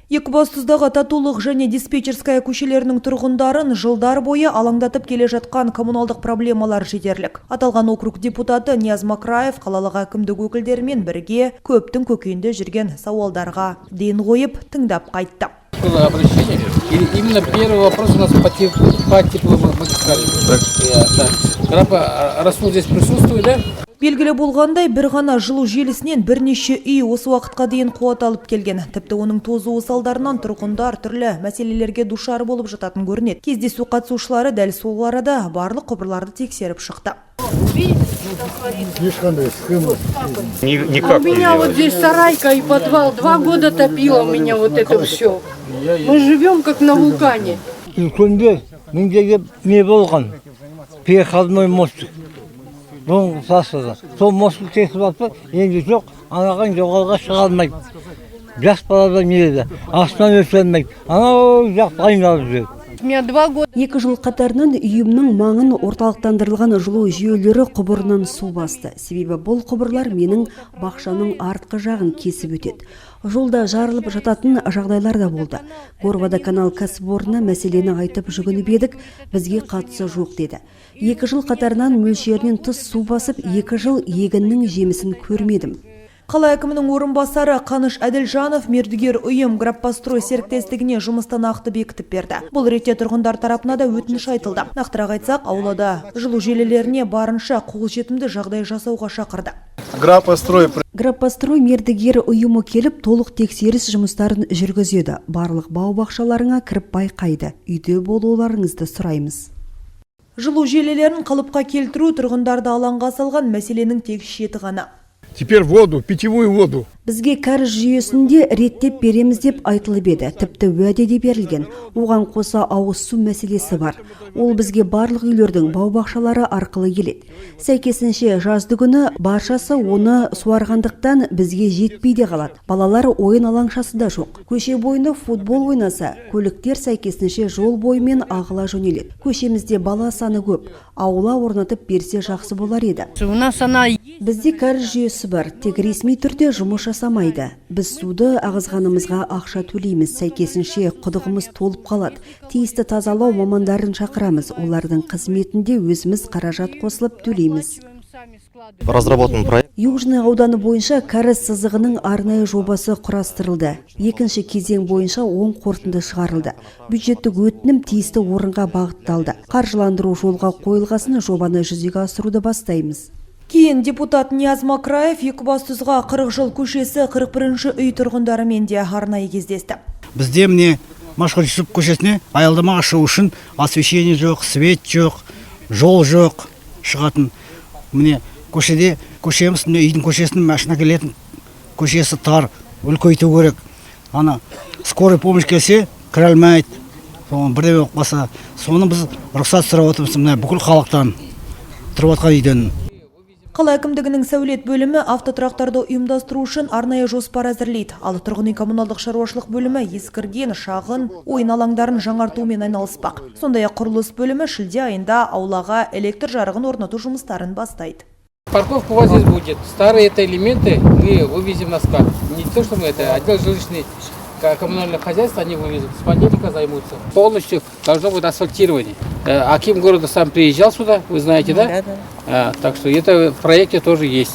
Екібастұздағы Татулық және Диспетчерская көшелерінің тұрғындарын жылдар бойы алаңдатып келе жатқан коммуналдық проблемалар жетерлік. Аталған округ депутаты Нияз Макраев қалалық әкімдік өкілдерімен бірге көптің көкейінде жүрген сауалдарға ден қойып тыңдап қайтты. Было обращение. И именно первый вопрос у нас по тепломагистрали. Расул здесь присутствует, да? Белгілі болғандай, бір ғана жылу желісінен бірнеше үй осы уақытқа дейін қуат алып келген. Тіпті оның тозуы салдарынан тұрғындар түрлі мәселелерге душар болып жататын көрінеді. Кездесу қатысушылары дәл сол арада барлық құбырларды тексеріп шықты. У меня вот здесь сарайка и подвал. 2 года топило у меня вот это все. Мы живем как на вулкане. Үлкенде мендегі не болған? Переходной мостик. Бұл сасыды. Сол мостик кесіп алды, енді жоқ, анаған жоғалға шыға алмайды. Жас балада мереді, астынан өте алмайды. Анау жақ дайындалып жүр. У меня 2 года. 2 жыл қатарынан үйімнің маңын орталықтандырылған жылу жүйелері құбырынан су басты. Себебі бұл құбырлар менің бақшаның артқы жағын кесіп өтеді. Жолда жарылып жататын жағдайлар да болды. Горводоканал кәсіпорнына мәселені айтып жүгініп едік, бізге қатысы жоқ деді. 2 жыл қатарынан мөлшерінен тыс су басып, 2 жыл егіннің жемісін көрмедім. Қала әкімінің орынбасары Қаныш Әділжанов мердігер ұйым Граппострой серіктестігіне жұмыстан нақты бекітіп берді. Бұл ретте тұрғындар тарапына да өтініш айтылды. Нақтырақ айтсақ, аулада жылу желілеріне барынша қолжетімді жағдай жасауға шақырды. Граппострой мердігер ұйымы келіп, толық тексеріс жұмыстарын жүргізеді. Барлық бау-бақшаларыңа кіріп байқайды. Үйде болуларыңызды сұраймыз. Жылу желілерін қалыпқа келтіру тұрғындарды алаңға салған мәселенің тек шеті ғана. Теперь воду, питьевую воду. Бізге кәріз жүйесінде реттеп береміз деп айтылып еді, тіпті уәде берілген. Оған қоса ауыз су мәселесі бар. Ол бізге барлық үйлердің бау-бақшалары арқылы келеді. Сәйкесінше жазды күні баршасы оны суарғандықтан бізге жетпей де қалады. Балалар ойын алаңшасы да жоқ. Көше бойында футбол ойнаса, көліктер сәйкесінше жол бойымен ағыла жөнеледі. Көшемізде бала саны көп. Аула орнатып берсе жақсы болар еді. Бізде кәріз жүйесі бар, тек ресми түрде жұмыс жасамайды. Біз суды ағызғанымызға ақша төлейміз, сәйкесінше құдығымыз толып қалады. Тиісті тазалау мамандарын шақырамыз, олардың қызметінде өзіміз қаражат қосылып төлейміз. Южный ауданы бойынша кәріз сызығының арнайы жобасы құрастырылды. Екінші кезең бойынша оң қорытынды шығарылды. Бюджеттік өтінім тиісті орынға бағытталды. Қаржыландыру жолға қойылғасын жобаны жүзеге асыруды бастаймыз. Кейін депутат Нияз Макраев Екібастұзға 40 жыл көшесі 41-ші үй тұрғындарымен де арнайы кездесті. Бізде міне Машхur Жүсіп көшесіне аялдамаға шығу үшін освещение жоқ, свет жоқ, жол жоқ шығатын. Міне көшеміз, үйдің көшесінің машина келетін көшесі тар, үлкейту керек. Ана скорый помощь келсе, кіре алмайды. Соны бірдеме болып қалса, соны біз рұқсат сұрап отырмыз мына бүкіл халықтан тұрып жатқан үйден. Қала әкімдігінің сәулет бөлімі автотұрақтарды ұйымдастыру үшін арнайы жоспар әзірлейді. Ал тұрғын үй коммуналдық шаруашылық бөлімі ескірген шағын ойын алаңдарын жаңартумен айналыспақ. Сондай-ақ құрылыс бөлімі шілде айында аулаға электр жарығын орнату жұмыстарын бастайды. Парковка у вас здесь будет. Старые это элементы мы вывезем на склад. Не то, что мы это, отдел жилищный коммунальное хозяйство, они вывезут. С понедельника займутся. Полностью должно быть асфальтирование. Аким города сам приезжал сюда, вы знаете, да? Так что это в проекте тоже есть.